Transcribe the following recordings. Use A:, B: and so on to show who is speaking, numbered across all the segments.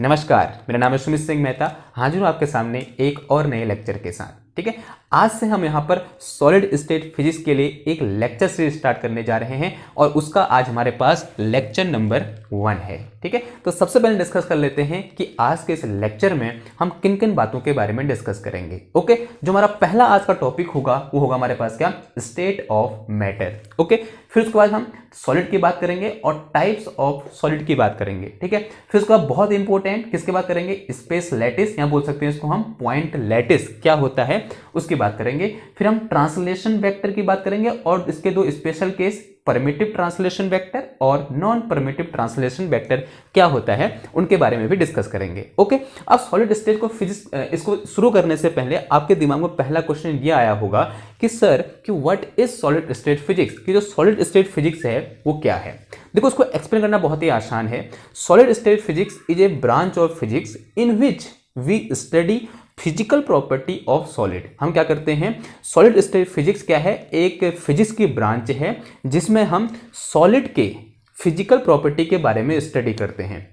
A: नमस्कार, मेरा नाम है सुमित सिंह मेहता। हाजिर हूँ आपके सामने एक और नए लेक्चर के साथ। ठीक है, आज से हम यहाँ पर सॉलिड स्टेट फिजिक्स के लिए एक लेक्चर सीरीज स्टार्ट करने जा रहे हैं और उसका आज हमारे पास लेक्चर नंबर 1 है। ठीक है, तो सबसे पहले डिस्कस कर लेते हैं कि आज के इस लेक्चर में हम किन किन बातों के बारे में डिस्कस करेंगे। ओके, जो हमारा पहला आज का टॉपिक होगा वो होगा हमारे पास क्या, स्टेट ऑफ मैटर। ओके, फिर उसके बाद हम सॉलिड की बात करेंगे और टाइप्स ऑफ सॉलिड की बात करेंगे। ठीक है, फिर उसके बाद बहुत इंपॉर्टेंट किसकी बात करेंगे, स्पेस लैटिस, या बोल सकते हैं इसको हम पॉइंट लैटिस क्या होता है उसकी बात करेंगे। फिर हम ट्रांसलेशन वेक्टर की बात करेंगे और इसके दो special case, primitive translation vector और नॉन परमिटिव ट्रांसलेशन वेक्टर क्या होता है उनके बारे में भी डिस्कस करेंगे। ओके, अब सॉलिड स्टेट को फिजिक्स इसको शुरू करने से पहले आपके दिमाग में पहला क्वेश्चन ये आया होगा कि सर कि what is solid state physics, कि जो सॉलिड स्टेट फिजिक्स है वो क्या है। देखो, उसको एक्सप्लेन करना बहुत ही आसान है। Solid state physics is a branch of physics in which we study physical property of solid. हम क्या करते हैं, सॉलिड स्टेट फिजिक्स क्या है, एक फिजिक्स की ब्रांच है जिसमें हम सॉलिड के फिजिकल प्रॉपर्टी के बारे में स्टडी करते हैं।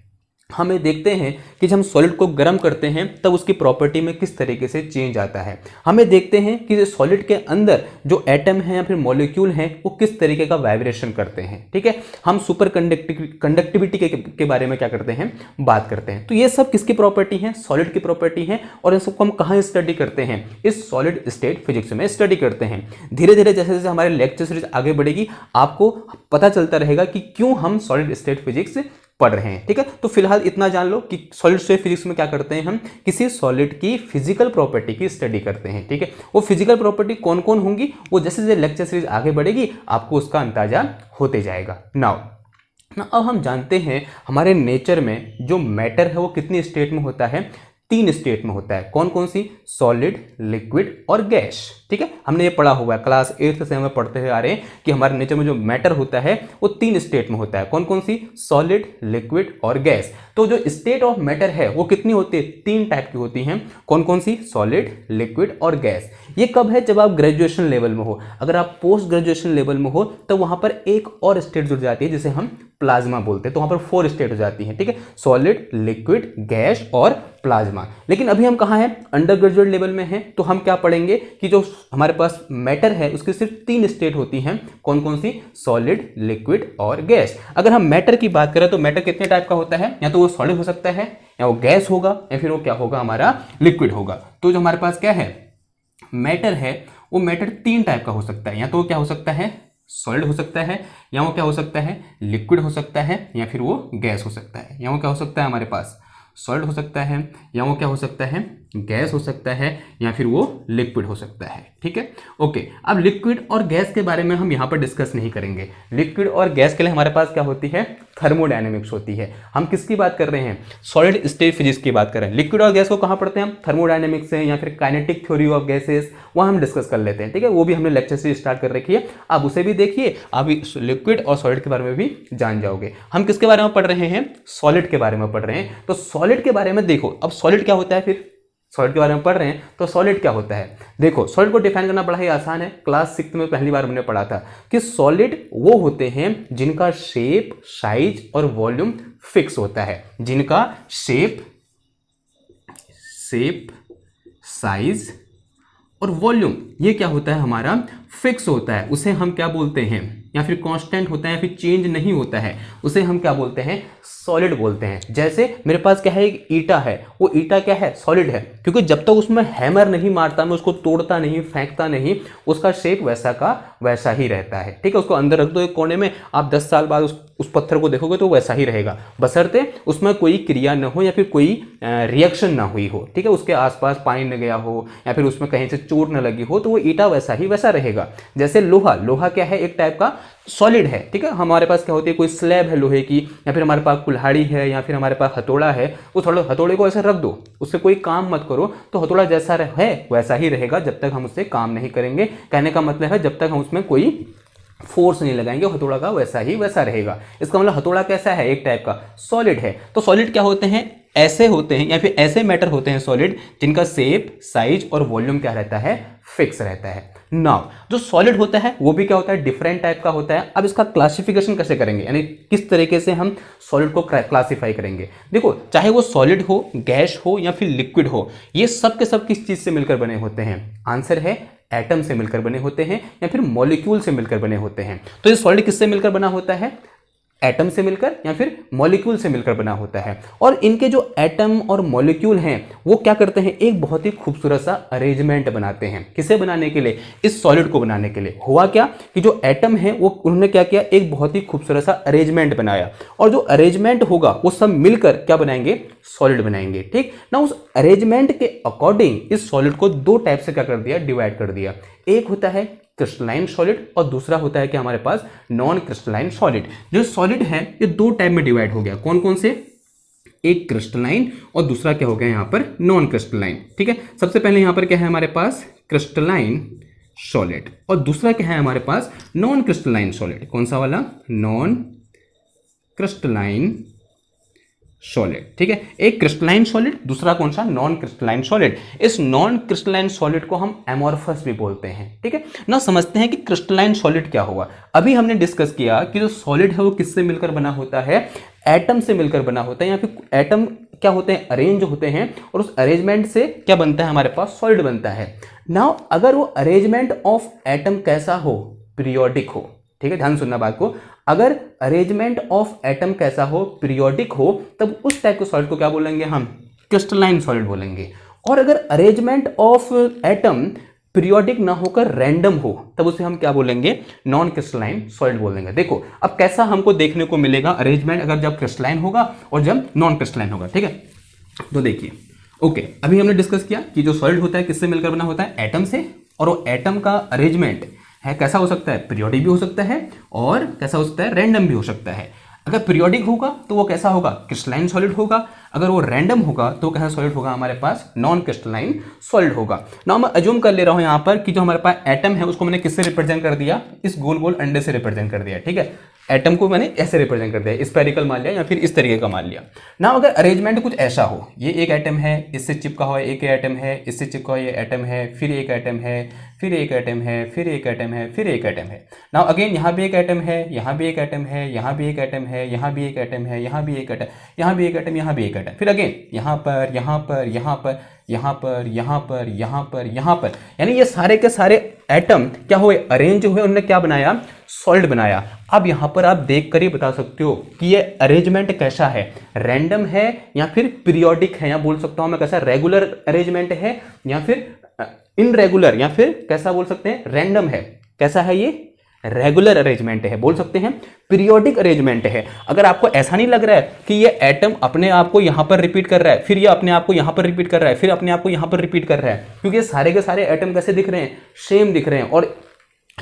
A: हमें देखते हैं कि जब हम सॉलिड को गर्म करते हैं तब उसकी प्रॉपर्टी में किस तरीके से चेंज आता है। हमें देखते हैं कि सॉलिड के अंदर जो एटम है या फिर मॉलिक्यूल हैं वो किस तरीके का वाइब्रेशन करते हैं। ठीक है, हम सुपर कंडक्टिविटी के बारे में क्या करते हैं, बात करते हैं। तो ये सब किसकी प्रॉपर्टी है, सॉलिड की प्रॉपर्टी है। और इन सबको हम कहाँ स्टडी करते हैं, इस सॉलिड स्टेट फिजिक्स में स्टडी करते हैं। धीरे धीरे जैसे जैसे हमारे लेक्चर सीरीज आगे बढ़ेगी आपको पता चलता रहेगा कि क्यों हम सॉलिड स्टेट फिजिक्स पढ़ रहे हैं। ठीक है, तो फिलहाल इतना जान लो कि सॉलिड स्टेट फिजिक्स में क्या करते हैं, हम किसी सॉलिड की फिजिकल प्रॉपर्टी की स्टडी करते हैं। ठीक है, वो फिजिकल प्रॉपर्टी कौन कौन होंगी वो जैसे जैसे लेक्चर सीरीज आगे बढ़ेगी आपको उसका अंदाजा होते जाएगा। नाउ अब हम जानते हैं हमारे नेचर में जो मैटर है वो कितनी स्टेट में होता है, 3 स्टेट में होता है। कौन कौन सी, सॉलिड, लिक्विड और गैस। ठीक है, हमने ये पढ़ा हुआ है, क्लास 8 से हमें पढ़ते हुए आ रहे हैं कि हमारे नेचर में जो मैटर होता है वो 3 स्टेट में होता है। कौन कौन सी, सॉलिड, लिक्विड और गैस। तो जो स्टेट ऑफ मैटर है वो कितनी होती है, 3 टाइप की होती हैं। कौन कौन सी, सॉलिड, लिक्विड और गैस। ये कब है, जब आप ग्रेजुएशन लेवल में हो। अगर आप पोस्ट ग्रेजुएशन लेवल में हो तो वहां पर एक और स्टेट जुड़ जाती है जिसे हम प्लाज्मा बोलते हैं। तो वहां पर 4 स्टेट हो जाती है। ठीक है, सॉलिड, लिक्विड, गैस और प्लाज्मा। लेकिन अभी हम कहाँ हैं, अंडर ग्रेजुएट लेवल में हैं। तो हम क्या पढ़ेंगे कि जो हमारे पास मैटर है उसकी सिर्फ 3 स्टेट होती हैं। कौन कौन सी, सॉलिड, लिक्विड और गैस। अगर हम मैटर की बात करें तो मैटर कितने टाइप का होता है, या तो वो सॉलिड हो सकता है, या वो गैस होगा, या फिर वो क्या होगा, हमारा लिक्विड होगा। तो जो हमारे पास क्या है, मैटर है, वो मैटर 3 टाइप का हो सकता है। या तो वो क्या हो सकता है, सॉलिड हो सकता है, या वो क्या हो सकता है, लिक्विड हो सकता है, या फिर वो गैस हो सकता है। या वो क्या हो सकता है, हमारे पास सॉलिड हो सकता है, या वो क्या हो सकता है, गैस हो सकता है, या फिर वो लिक्विड हो सकता है। ठीक है, ओके। अब लिक्विड और गैस के बारे में हम यहाँ पर डिस्कस नहीं करेंगे। लिक्विड और गैस के लिए हमारे पास क्या होती है, थर्मोडायनेमिक्स होती है। हम किसकी बात कर रहे हैं, सॉलिड स्टेट फिजिक्स की बात कर रहे हैं। लिक्विड और गैस को कहाँ पढ़ते हैं हम, थर्मोडायनेमिक्स से, या फिर काइनेटिक थ्योरी ऑफ गैसेस, वहाँ हम डिस्कस कर लेते हैं। ठीक है, वो भी हमने लेक्चर से स्टार्ट कर रखी है, आप उसे भी देखिए। आप लिक्विड और सॉलिड के बारे में भी जान जाओगे। हम किसके बारे में पढ़ रहे हैं, सॉलिड के बारे में पढ़ रहे हैं। तो सॉलिड के बारे में देखो, अब सॉलिड क्या होता है, फिर सॉलिड के बारे में पढ़ रहे हैं तो सॉलिड क्या होता है। देखो, सॉलिड को डिफाइन करना बड़ा ही आसान है। क्लास 6 में पहली बार हमने पढ़ा था कि सॉलिड वो होते हैं जिनका शेप, साइज और वॉल्यूम फिक्स होता है। जिनका शेप, साइज और वॉल्यूम ये क्या होता है, हमारा फिक्स होता है। उसे हम क्या बोलते हैं, या फिर कांस्टेंट होता है, या फिर चेंज नहीं होता है, उसे हम क्या बोलते हैं, सॉलिड बोलते हैं। जैसे मेरे पास क्या है, एक ईटा है, वो ईटा क्या है, सॉलिड है, क्योंकि जब तक उसमें हैमर नहीं मारता, मैं उसको तोड़ता नहीं, फेंकता नहीं, उसका शेप वैसा का वैसा ही रहता है। ठीक है, उसको अंदर रख दो एक कोने में, आप 10 साल बाद उस पत्थर को देखोगे तो वैसा ही रहेगा, बशर्ते उसमें कोई क्रिया न हो या फिर कोई रिएक्शन ना हुई हो। ठीक है, उसके आसपास पानी न गया हो या फिर उसमें कहीं से चोट न लगी हो, तो वो ईटा वैसा ही वैसा रहेगा। जैसे लोहा क्या है, एक टाइप का सॉलिड है। ठीक है, हमारे पास क्या होती है, कोई स्लैब है लोहे की, या फिर हमारे पास कुल्हाड़ी है, या फिर हमारे पास हथौड़ा है, वो थोड़ा हथौड़े को ऐसे रख दो, उससे कोई काम मत करो, तो हथौड़ा जैसा है वैसा ही रहेगा जब तक हम उससे काम नहीं करेंगे। कहने का मतलब है जब तक हम उसमें कोई फोर्स नहीं लगाएंगे, हथौड़ा का वैसा ही वैसा रहेगा। इसका मतलब हथौड़ा कैसा है, एक टाइप का सॉलिड है। तो सॉलिड क्या होते हैं, ऐसे होते हैं, या फिर ऐसे मैटर होते हैं सॉलिड जिनका शेप, साइज और वॉल्यूम क्या रहता है, फिक्स रहता है। नाउ जो सॉलिड होता है वो भी क्या होता है, डिफरेंट टाइप का होता है। अब इसका क्लासिफिकेशन कैसे करेंगे, यानी किस तरीके से हम सॉलिड को क्लासिफाई करेंगे। देखो, चाहे वो सॉलिड हो, गैस हो या फिर लिक्विड हो, ये सब के सब किस चीज से मिलकर बने होते हैं? आंसर है एटम से मिलकर बने होते हैं या फिर मॉलिक्यूल से मिलकर बने होते हैं। तो ये सॉलिड किससे मिलकर बना होता है? एटम से मिलकर या फिर मॉलिक्यूल से मिलकर बना होता है। और इनके जो एटम और मॉलिक्यूल हैं वो क्या करते हैं, एक बहुत ही खूबसूरत सा अरेंजमेंट बनाते हैं। किसे बनाने के लिए? इस सॉलिड को बनाने के लिए। हुआ क्या कि जो एटम है वो उन्होंने क्या किया, एक बहुत ही खूबसूरत सा अरेंजमेंट बनाया, और जो अरेंजमेंट होगा वो सब मिलकर क्या बनाएंगे, सॉलिड बनाएंगे। ठीक ना, उस अरेंजमेंट के अकॉर्डिंग इस सॉलिड को दो टाइप से क्या कर दिया, डिवाइड कर दिया। एक होता है क्रिस्टलाइन सॉलिड और दूसरा होता है कि हमारे पास नॉन क्रिस्टलाइन सॉलिड। जो सॉलिड है ये दो टाइप में डिवाइड हो गया। कौन कौन से? एक क्रिस्टलाइन और दूसरा क्या हो गया यहाँ पर, नॉन क्रिस्टलाइन। ठीक है, सबसे पहले यहाँ पर क्या है हमारे पास, क्रिस्टलाइन सॉलिड, और दूसरा क्या है हमारे पास, नॉन क्रिस्टलाइन सॉलिड। कौन सा वाला? Non crystalline solid. ठीक है, एक क्रिस्टलाइन सॉलिड, दूसरा कौन सा, नॉन क्रिस्टलाइन सॉलिड। इस नॉन क्रिस्टलाइन सॉलिड को हम एमोर्फस भी बोलते हैं। ठीक है ना, समझते हैं कि क्रिस्टलाइन सॉलिड क्या हुआ। अभी हमने डिस्कस किया कि जो सॉलिड है वो किससे मिलकर बना होता है, एटम से मिलकर बना होता है, या फिर एटम क्या होते हैं, अरेंज होते हैं, और उस अरेंजमेंट से क्या बनता है, हमारे पास सॉलिड बनता है। नाउ अगर वो अरेंजमेंट ऑफ एटम कैसा हो, पीरियोडिक हो। ठीक है, ध्यान सुनना बात को, अगर अरेंजमेंट ऑफ एटम कैसा हो, पीरियोडिक हो, तब उस टाइप के सॉलिड को क्या बोलेंगे हम, क्रिस्टलाइन सॉलिड बोलेंगे। और अगर अरेंजमेंट ऑफ एटम पीरियोडिक ना होकर रैंडम हो, तब उसे हम क्या बोलेंगे, नॉन क्रिस्टलाइन सॉलिड बोलेंगे। देखो अब कैसा हमको देखने को मिलेगा अरेंजमेंट, अगर जब क्रिस्टलाइन होगा और जब नॉन क्रिस्टलाइन होगा। ठीक है, तो देखिए ओके, अभी हमने डिस्कस किया कि जो सॉलिड होता है किससे मिलकर बना होता है, एटम से, और वो एटम का अरेंजमेंट है कैसा हो सकता है, पीरियोडिक भी हो सकता है, और कैसा हो सकता है, रैंडम भी हो सकता है। अगर पीरियोडिक होगा तो वो कैसा होगा, क्रिस्टलाइन सॉलिड होगा। अगर वो रैंडम होगा तो कैसा सॉलिड होगा, हमारे पास नॉन क्रिस्टलाइन सॉलिड होगा। ना मैं अज्यूम कर ले रहा हूं यहां पर कि जो हमारे पास एटम है उसको मैंने किससे रिप्रेजेंट कर दिया, इस गोल गोल अंडे से रिप्रेजेंट कर दिया। ठीक है, एटम को मैंने ऐसे रिप्रेजेंट कर दिया, स्फेरिकल मान लिया या फिर इस तरीके का मान लिया ना। अगर अरेंजमेंट कुछ ऐसा हो, ये एक एटम है, इससे चिपका हुआ एक एटम है, इससे चिपका हुआ ये एटम है, फिर एक एटम है, फिर एक एटम है, फिर एक एटम है, फिर एक एटम है। नाउ अगेन यहाँ भी एक एटम है, यहाँ भी एक एटम है, यहाँ भी एक एटम है, यहाँ भी एक एटम है, यहाँ भी एक एटम, यहाँ भी एक एटम, यहाँ भी एक एटम, फिर अगेन यहाँ पर, यहाँ पर, यहाँ पर, यहाँ पर, यहाँ पर, यहाँ पर, यहाँ पर, यानी ये सारे के सारे एटम क्या हुए, अरेंज हुए, उन्होंने क्या बनाया, सॉलिड बनाया। अब यहाँ पर आप देख कर ही बता सकते हो कि ये अरेंजमेंट कैसा है, रैंडम है या फिर पीरियोडिक है, या बोल सकता हूं मैं कैसा, रेगुलर अरेंजमेंट है या फिर इनरेगुलर, या फिर कैसा बोल सकते हैं, रैंडम है। कैसा है ये, रेगुलर अरेंजमेंट है, बोल सकते हैं पीरियोडिक अरेंजमेंट है। अगर आपको ऐसा नहीं लग रहा है कि ये एटम अपने आप को यहां पर रिपीट कर रहा है, फिर ये अपने आप को यहां पर रिपीट कर रहा है, फिर अपने आप को यहां पर रिपीट कर रहा है, क्योंकि ये सारे के सारे एटम कैसे दिख रहे हैं, सेम दिख रहे हैं, और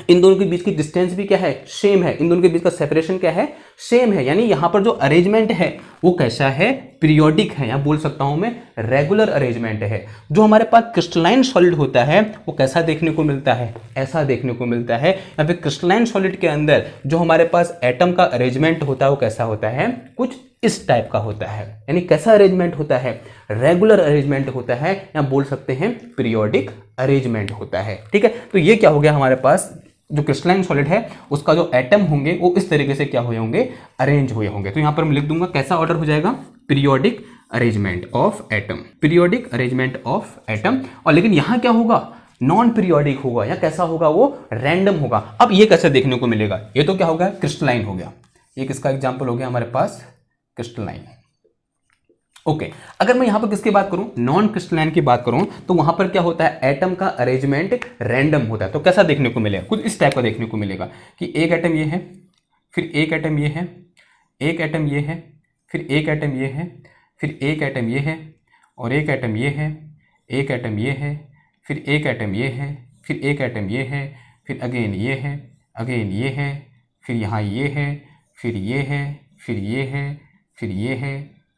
A: इन दोनों के बीच की डिस्टेंस भी क्या है, सेम है, इन दोनों के बीच का सेपरेशन क्या है, सेम है। यानी यहां पर जो अरेंजमेंट है वो कैसा है, पीरियोडिक है, या बोल सकता हूं मैं रेगुलर अरेंजमेंट है। जो हमारे पास क्रिस्टलाइन सॉलिड होता है वो कैसा देखने को मिलता है, ऐसा देखने को मिलता है। या फिर क्रिस्टलाइन सॉलिड के अंदर जो हमारे पास एटम का अरेंजमेंट होता है वो कैसा होता है, कुछ इस टाइप का होता है। यानी कैसा अरेंजमेंट होता है, रेगुलर अरेंजमेंट होता है, या बोल सकते हैं पीरियोडिक अरेंजमेंट होता है। ठीक है, तो ये क्या हो गया, हमारे पास जो क्रिस्टलाइन सॉलिड है उसका जो एटम होंगे वो इस तरीके से क्या हुए होंगे, अरेंज हुए होंगे। तो यहां पर मैं लिख दूंगा कैसा ऑर्डर हो जाएगा, periodic arrangement of atom, periodic arrangement of atom. और लेकिन यहां क्या होगा, नॉन पीरियोडिक होगा, या कैसा होगा, वो रैंडम होगा। अब ये कैसे देखने को मिलेगा, ये तो क्या हो गया, क्रिस्टलाइन हो गया, ये किसका एग्जाम्पल हो गया हमारे पास, क्रिस्टलाइन। ओके, अगर मैं यहां पर किसकी बात करूं, नॉन क्रिस्टलाइन की बात करूं, तो वहां पर क्या होता है, एटम का अरेंजमेंट रैंडम होता है। तो कैसा देखने को मिलेगा, कुछ इस टाइप का देखने को मिलेगा कि एक एटम ये है, फिर एक एटम ये है, एक एटम ये है, फिर एक एटम ये है, फिर एक एटम ये है, और एक एटम ये है, एक एटम ये है, फिर एक एटम ये है, फिर एक एटम ये है, फिर अगेन ये है, अगेन ये है, फिर यहाँ ये है, फिर ये है, फिर ये है, फिर ये है,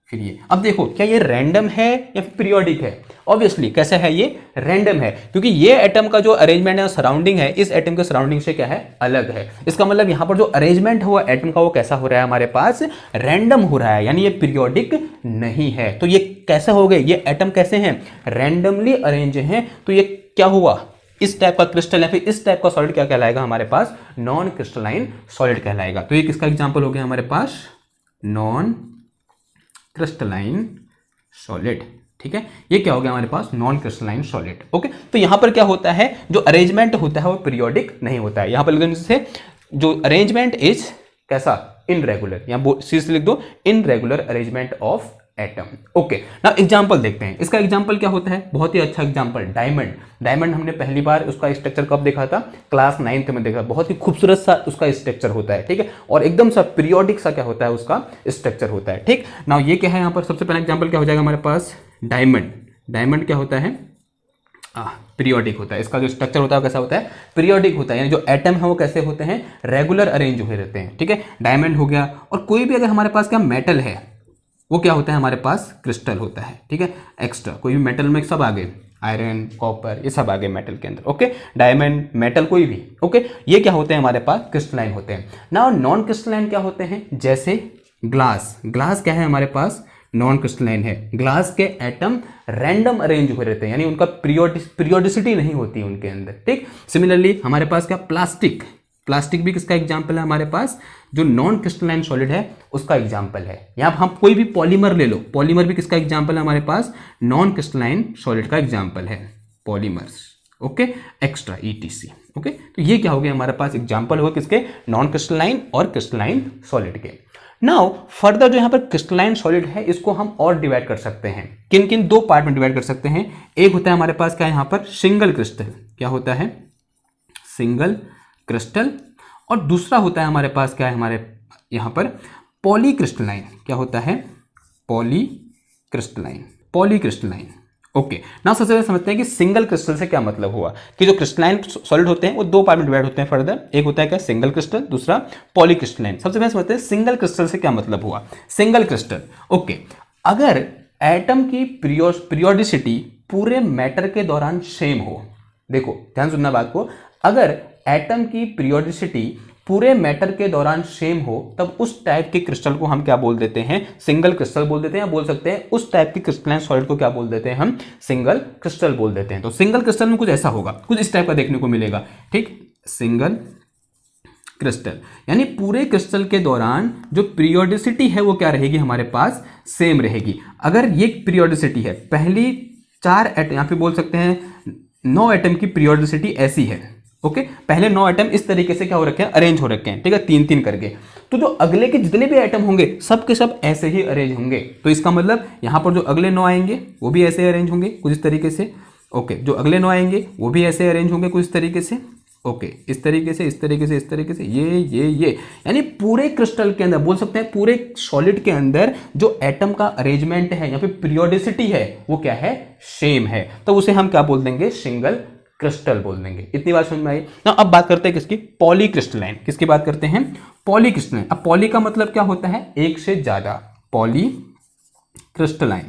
A: फिर ये। अब देखो क्या ये रैंडम है या फिर पीरियोडिक है, ऑब्वियसली कैसा है, ये रैंडम है, क्योंकि ये एटम का जो अरेंजमेंट है, सराउंडिंग है, इस एटम के सराउंडिंग से क्या है, अलग है। इसका मतलब यहां पर जो अरेंजमेंट हुआ एटम का वो कैसा हो रहा है, हमारे पास रैंडम हो रहा है, यानी ये पीरियोडिक नहीं है। तो ये कैसे हो गए, ये एटम कैसे हैं, रैंडमली अरेंज हैं। तो ये क्या हुआ, इस टाइप का क्रिस्टल या फिर इस टाइप का सॉलिड क्या कहलाएगा हमारे पास, नॉन क्रिस्टलाइन सॉलिड कहलाएगा। तो ये किसका एग्जांपल हो गया हमारे पास, नॉन क्रिस्टलाइन सॉलिड। ठीक है, ये क्या हो गया हमारे पास, नॉन क्रिस्टलाइन सॉलिड। ओके, तो यहां पर क्या होता है, जो अरेंजमेंट होता है वो पीरियोडिक नहीं होता है। यहां पर लिख से जो अरेंजमेंट इज कैसा, इनरेगुलर, यहां सीधे लिख दो irregular arrangement of atom. Okay, ना एग्जांपल देखते हैं। इसका एग्जांपल क्या होता है, बहुत ही अच्छा एग्जांपल, डायमंड। डायमंड हमने पहली बार उसका स्ट्रक्चर कब देखा था, क्लास 9th में देखा। बहुत ही खूबसूरत सा उसका स्ट्रक्चर होता है, ठीक है, और एकदम सा पीरियोडिक सा क्या होता है उसका स्ट्रक्चर होता है। ठीक ना, ये क्या है यहाँ पर सबसे पहला एग्जाम्पल क्या हो जाएगा हमारे पास, डायमंड। डायमंड क्या होता है, पीरियोडिक होता है। इसका जो स्ट्रक्चर होता है कैसा होता है, पीरियोडिक होता है, यानी जो एटम है वो कैसे होते हैं, रेगुलर अरेंज हुए रहते हैं। ठीक है, डायमंड हो गया। और कोई भी अगर हमारे पास क्या मेटल है वो क्या होता है हमारे पास, क्रिस्टल होता है। ठीक है, एक्स्ट्रा कोई भी मेटल में सब आ गए, आयरन, कॉपर, ये सब आ गए मेटल के अंदर। ओके, डायमंड, मेटल कोई भी। ओके, ये क्या होते हैं हमारे पास, क्रिस्टलाइन होते हैं ना। नॉन क्रिस्टलाइन क्या होते हैं, जैसे ग्लास। ग्लास क्या है हमारे पास, नॉन क्रिस्टलाइन है। ग्लास के एटम रैंडम अरेंज हुए रहते हैं, यानी उनका पीरियोडिसिटी नहीं होती उनके अंदर। ठीक, सिमिलरली हमारे पास क्या, प्लास्टिक। प्लास्टिक भी किसका एग्जाम्पल है हमारे पास, जो नॉन क्रिस्टलाइन सॉलिड है उसका एग्जाम्पल है। यहां हम कोई भी पॉलीमर ले लो, पॉलीमर भी किसका एग्जाम्पल है हमारे पास, नॉन क्रिस्टलाइन सॉलिड का एग्जाम्पल है, polymers. Okay, extra etc. Okay, तो ये क्या हो गया हमारे पास, एग्जाम्पल हो किसके, नॉन क्रिस्टलाइन और क्रिस्टलाइन सॉलिड के। नाउ फर्दर जो यहां पर क्रिस्टलाइन सॉलिड है इसको हम और डिवाइड कर सकते हैं। किन किन दो पार्ट में डिवाइड कर सकते हैं। एक होता है हमारे पास क्या है यहां पर, सिंगल क्रिस्टल। क्या होता है, सिंगल क्रिस्टल। और दूसरा होता है हमारे पास क्या है, हमारे यहां पर पॉलीक्रिस्टलाइन। क्या होता है, पॉलीक्रिस्टलाइन, पॉलीक्रिस्टलाइन। ओके, ना सबसे पहले समझते हैं कि सिंगल क्रिस्टल से क्या मतलब हुआ, कि जो क्रिस्टलाइन सॉलिड होते हैं वो दो पार्ट में डिवाइड होते हैं फर्दर। एक होता है क्या, सिंगल क्रिस्टल, दूसरा पॉलीक्रिस्टलाइन। सबसे पहले समझते हैं सिंगल क्रिस्टल से क्या मतलब हुआ। सिंगल क्रिस्टल, ओके, अगर एटम की पीरियोडिसिटी पूरे मैटर के दौरान सेम हो, देखो ध्यान सुनना बात को, अगर एटम की पीरियोडिसिटी पूरे मैटर के दौरान सेम हो तब उस टाइप के क्रिस्टल को हम क्या बोल देते हैं, सिंगल क्रिस्टल बोल देते हैं। या बोल सकते हैं उस टाइप के क्रिस्टलाइन सॉलिड को क्या बोल देते हैं हम, सिंगल क्रिस्टल बोल देते हैं। तो सिंगल क्रिस्टल में कुछ ऐसा होगा, कुछ इस टाइप का देखने को मिलेगा। ठीक, सिंगल क्रिस्टल यानी पूरे क्रिस्टल के दौरान जो पीरियोडिसिटी है वो क्या रहेगी हमारे पास, सेम रहेगी। अगर ये पीरियोडिसिटी है, पहली 4 एटम, यहां पे बोल सकते हैं 9 एटम की पीरियोडिसिटी ऐसी है। ओके, पहले 9 एटम इस तरीके से क्या हो रखे हैं, अरेंज हो रखे हैं। ठीक है, 3-3 करके। तो जो अगले के जितने भी एटम होंगे सब के सब ऐसे ही अरेंज होंगे। तो इसका मतलब यहां पर जो अगले 9 आएंगे वो भी ऐसे अरेंज होंगे कुछ इस तरीके से। ओके, जो अगले 9 आएंगे वो भी ऐसे अरेंज होंगे कुछ इस तरीके से। ओके, इस तरीके से, इस तरीके से, इस तरीके से, ये यानी पूरे क्रिस्टल के अंदर बोल सकते हैं, पूरे सॉलिड के अंदर जो एटम का अरेंजमेंट है या फिर पीरियोडिसिटी है वो क्या है, सेम है। तो उसे हम क्या बोल देंगे, सिंगल क्रिस्टल बोल देंगे। इतनी बात समझ में आई ना। अब बात करते हैं किसकी, पॉलीक्रिस्टलाइन। किसकी बात करते हैं, पॉलीक्रिस्टलाइन। अब पॉली का मतलब क्या होता है, एक से ज्यादा, पॉलीक्रिस्टलाइन।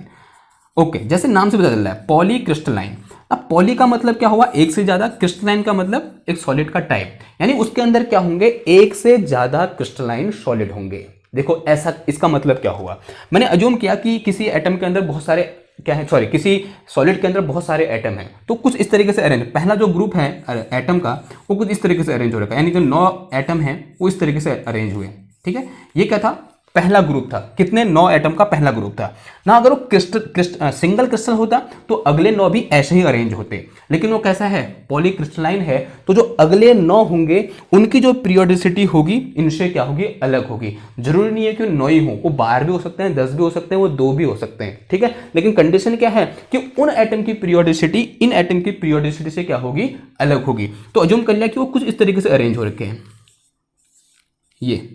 A: ओके, जैसे नाम से पता चल रहा है पॉलीक्रिस्टलाइन। अब पॉली का मतलब क्या हुआ, एक से ज्यादा, क्रिस्टलाइन का मतलब एक सॉलिड का टाइप, यानी उसके अंदर क्या होंगे, एक से ज्यादा क्रिस्टलाइन सॉलिड होंगे। देखो ऐसा, इसका मतलब क्या हुआ, मैंने अज्यूम किया कि किसी एटम के अंदर बहुत सारे क्या है, सॉरी, किसी सॉलिड के अंदर बहुत सारे एटम हैं, तो कुछ इस तरीके से अरेंज, पहला जो ग्रुप है एटम का वो कुछ इस तरीके से अरेंज हो रखा है, यानी जो 9 एटम हैं वो इस तरीके से अरेंज हुए। ठीक है, ये क्या था, पहला ग्रुप था। कितने, 9 एटम का पहला ग्रुप था ना। अगर वो सिंगल क्रिस्टल होता तो अगले 9 भी ऐसे ही अरेंज होते, लेकिन वो कैसा है, पॉलीक्रिस्टलाइन है। तो जो अगले 9 होंगे उनकी जो पीरियोडिसिटी होगी इनसे क्या होगी, अलग होगी। जरूरी नहीं है कि 9 ही हो, वो 12 भी हो सकते हैं, 10 भी हो सकते हैं, वो 2 भी हो सकते हैं। ठीक है, लेकिन कंडीशन क्या है कि उन एटम की पीरियोडिसिटी इन एटम की पीरियोडिसिटी से क्या होगी, अलग होगी। तो अज्यूम कर लिया कि वो कुछ इस तरीके से अरेंज हो रखे हैं ये।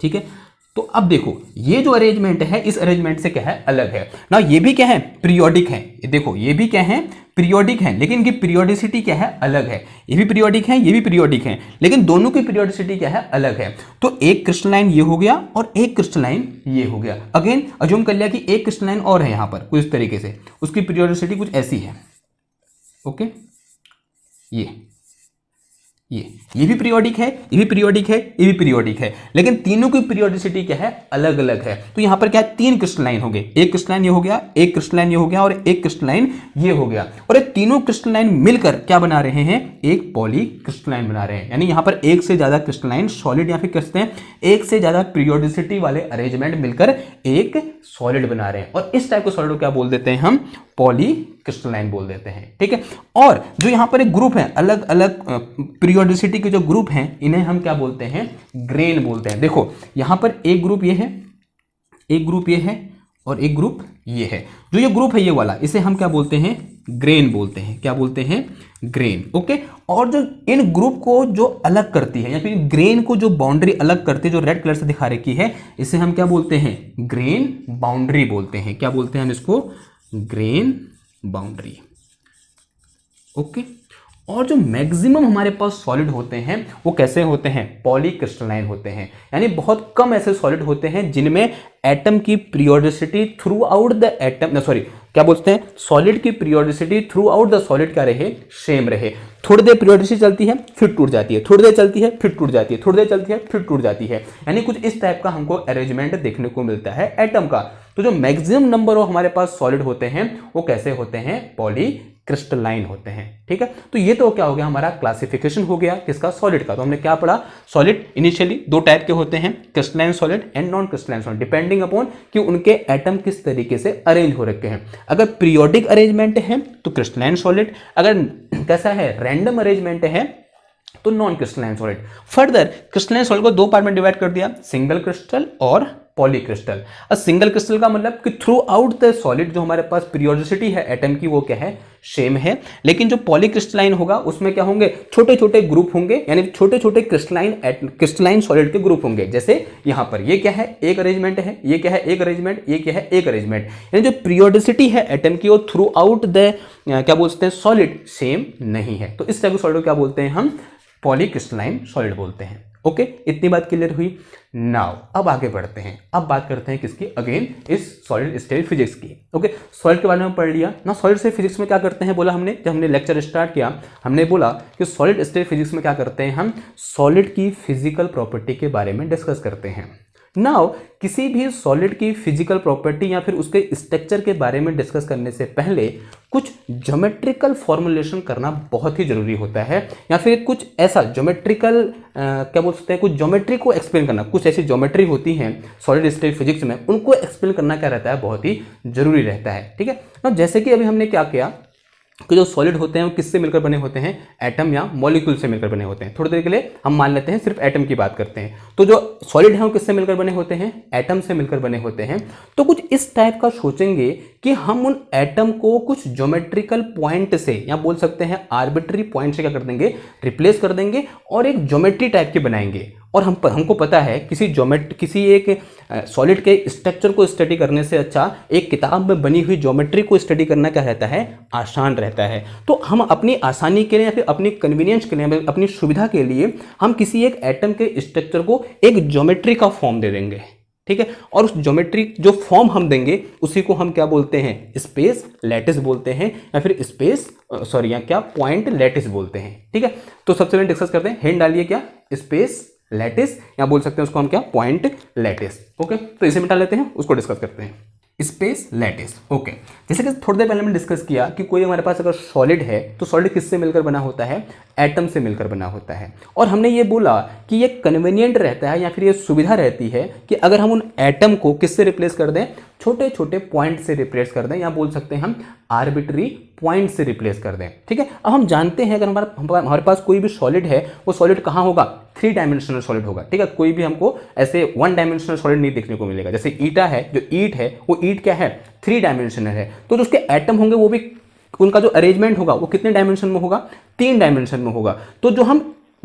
A: ठीक है, तो अब देखो ये जो अरेंजमेंट है इस अरेंजमेंट से क्या है, अलग है ना। ये भी क्या है, पीरियोडिक है। देखो ये भी क्या है, पीरियोडिक है, लेकिन इनकी पीरियोडिसिटी क्या है, अलग है। ये भी पीरियोडिक है, ये भी पीरियोडिक है, लेकिन दोनों की पीरियोडिसिटी क्या है, अलग है। तो एक क्रिस्टलाइन ये हो गया और एक क्रिस्टलाइन ये हो गया। अगेन अज्यूम कर लिया कि एक क्रिस्टलाइन और है यहां पर कुछ इस तरीके से, उसकी पीरियोडिसिटी कुछ ऐसी है। ओके, ये ये भी पीरियोडिक है, ये भी पीरियोडिक है, ये भी पीरियोडिक है, लेकिन तीनों की पीरियोडिसिटी क्या है, अलग अलग है। तो यहां पर क्या है, 3 क्रिस्टलाइन हो गए, एक क्रिस्टलाइन ये हो गया, एक क्रिस्टलाइन ये हो गया और एक क्रिस्टलाइन ये हो गया, और ये तीनों क्रिस्टलाइन मिलकर क्या बना रहे हैं, एक पॉली क्रिस्टलाइन बना रहे हैं। यानी यहां पर एक से ज्यादा क्रिस्टलाइन सॉलिड या फिर कहते हैं एक से ज्यादा पीरियोडिसिटी वाले अरेंजमेंट मिलकर एक सॉलिड बना रहे हैं, और इस टाइप के सॉलिड को क्या बोल देते हैं हम, पॉली क्रिस्टलाइन बोल देते हैं। ठीक है, और जो यहां पर एक ग्रुप है, अलग अलग पीरियोडिसिटी के जो ग्रुप हैं, इन्हें हम क्या बोलते हैं, ग्रेन बोलते हैं। देखो यहां पर एक ग्रुप ये है, एक ग्रुप ये है और एक ग्रुप ये है। जो ये ग्रुप है ये वाला, इसे हम क्या बोलते हैं, ग्रेन बोलते हैं। क्या बोलते हैं, ग्रेन। ओके, और जो इन ग्रुप को जो अलग करती है या फिर ग्रेन को जो बाउंड्री अलग करती है, जो रेड कलर से दिखा रखी है, इसे हम क्या बोलते हैं, ग्रेन बाउंड्री बोलते हैं। क्या बोलते हैं हम इसको, ग्रेन बाउंड्री। ओके, और जो मैक्सिमम हमारे पास सॉलिड होते हैं वो कैसे होते हैं, पॉलीक्रिस्टलाइन होते हैं। यानी बहुत कम ऐसे सॉलिड होते हैं जिनमें एटम की periodicity through out the atom, sorry क्या बोलते हैं, सॉलिड की periodicity through out the solid क्या रहे, सेम रहे। थोड़ी देर पीरियोडिसिटी चलती है फिर टूट जाती है, थोड़ी देर चलती है फिर टूट जाती है, थोड़ी देर चलती है फिर टूट जाती है। यानी कुछ इस टाइप का हमको अरेंजमेंट देखने को मिलता है एटम का। तो जो मैक्सिमम नंबर ऑफ हमारे पास सॉलिड होते हैं वो कैसे होते हैं, पॉली क्रिस्टलाइन होते हैं। ठीक है, तो ये तो क्या हो गया, हमारा क्लासिफिकेशन हो गया किसका, सॉलिड का। तो हमने क्या पढ़ा, सॉलिड इनिशियली 2 टाइप के होते हैं, crystalline solid and non crystalline solid, depending upon कि उनके एटम किस तरीके से अरेंज हो रखे हैं। अगर पीरियोडिक अरेंजमेंट है तो क्रिस्टलाइन सॉलिड, अगर कैसा है, रैंडम अरेंजमेंट है तो non crystalline solid. Further crystalline solid को 2 पार्ट में डिवाइड कर दिया, सिंगल क्रिस्टल और पॉलीक्रिस्टल। अब सिंगल क्रिस्टल का मतलब कि थ्रू आउट द सॉलिड जो हमारे पास पीरियोडिसिटी है एटम की वो क्या है, सेम है। लेकिन जो पॉलीक्रिस्टलाइन होगा उसमें क्या होंगे, छोटे छोटे ग्रुप होंगे, यानी छोटे छोटे क्रिस्टलाइन सॉलिड के ग्रुप होंगे। जैसे यहां पर ये क्या है, एक अरेंजमेंट है, ये क्या है, एक अरेंजमेंट, ये क्या है, एक अरेंजमेंट। यानी जो पीरियोडिसिटी है एटम की वो थ्रू आउट द क्या बोलते हैं, सॉलिड सेम नहीं है। तो इस टाइप के सॉलिड को क्या बोलते हैं हम, पॉलीक्रिस्टलाइन सॉलिड बोलते हैं। ओके, इतनी बात क्लियर हुई। नाउ अब आगे बढ़ते हैं, अब बात करते हैं किसकी, अगेन इस सॉलिड स्टेट फिजिक्स की। ओके, सॉलिड के बारे में पढ़ लिया ना। सॉलिड स्टेट फिजिक्स में क्या करते हैं बोला हमने, जब हमने लेक्चर स्टार्ट किया हमने बोला कि सॉलिड स्टेट फिजिक्स में क्या करते हैं, हम सॉलिड की फिजिकल प्रॉपर्टी के बारे में डिस्कस करते हैं। नाउ किसी भी सॉलिड की फिजिकल प्रॉपर्टी या फिर उसके स्ट्रक्चर के बारे में डिस्कस करने से पहले कुछ ज्योमेट्रिकल फॉर्मुलेशन करना बहुत ही जरूरी होता है, या फिर कुछ ऐसा ज्योमेट्रिकल क्या बोल सकते हैं, कुछ ज्योमेट्री को एक्सप्लेन करना। कुछ ऐसी ज्योमेट्री होती हैं सॉलिड स्टेट फिजिक्स में, उनको एक्सप्लेन करना क्या रहता है, बहुत ही जरूरी रहता है। ठीक है, अब जैसे कि अभी हमने क्या किया कि जो सॉलिड होते हैं वो किससे मिलकर बने होते हैं, एटम या मॉलिक्यूल से मिलकर बने होते हैं। थोड़ी देर के लिए हम मान लेते हैं सिर्फ एटम की बात करते हैं। तो जो सॉलिड है वो किससे मिलकर बने होते हैं, एटम से मिलकर बने होते हैं। तो कुछ इस टाइप का सोचेंगे कि हम उन एटम को कुछ ज्योमेट्रिकल पॉइंट से या बोल सकते हैं आर्बिट्री पॉइंट से क्या कर देंगे, रिप्लेस कर देंगे और एक ज्योमेट्री टाइप की बनाएंगे। और हमको पता है किसी एक सॉलिड के स्ट्रक्चर को स्टडी करने से अच्छा एक किताब में बनी हुई ज्योमेट्री को स्टडी करना क्या रहता है, आसान रहता है। तो हम अपनी आसानी के लिए या फिर अपनी कन्वीनियंस के लिए, अपनी सुविधा के लिए हम किसी एक एटम के स्ट्रक्चर को एक ज्योमेट्री का फॉर्म दे देंगे। ठीक है, और उस ज्योमेट्री जो फॉर्म हम देंगे उसी को हम क्या बोलते हैं, स्पेस लैटिस बोलते हैं, या फिर पॉइंट लैटिस बोलते हैं। ठीक है, तो सबसे पहले डिस्कस करते हैं, हिंट डालिए क्या, स्पेस लैटिस, या बोल सकते हैं उसको हम क्या, पॉइंट लैटिस। ओके, तो इसे मिटा लेते हैं, उसको डिस्कस करते हैं, स्पेस लैटिस। ओके, जैसे कि थोड़ी देर पहले हमने डिस्कस किया कि कोई हमारे पास अगर सॉलिड है तो सॉलिड किससे मिलकर बना होता है, एटम से मिलकर बना होता है। और हमने ये बोला कि ये कन्वीनियंट रहता है या फिर ये सुविधा रहती है कि अगर हम उन एटम को किससे रिप्लेस कर दें, छोटे छोटे पॉइंट से रिप्लेस कर दें, या बोल सकते हैं हम आर्बिट्री पॉइंट से रिप्लेस कर दें। ठीक है, अब हम जानते हैं अगर हमारे पास कोई भी सॉलिड है वो सॉलिड कहाँ होगा, 3 डायमेंशनल सॉलिड होगा। ठीक है, कोई भी हमको ऐसे 1 डायमेंशनल सॉलिड नहीं देखने को मिलेगा। जैसे ईटा है, जो ईट है वो ईट क्या है, 3 डायमेंशनल है। तो जो उसके एटम होंगे वो भी, उनका जो अरेंजमेंट होगा वो कितने डायमेंशन में होगा, 3 डायमेंशन में होगा। तो जो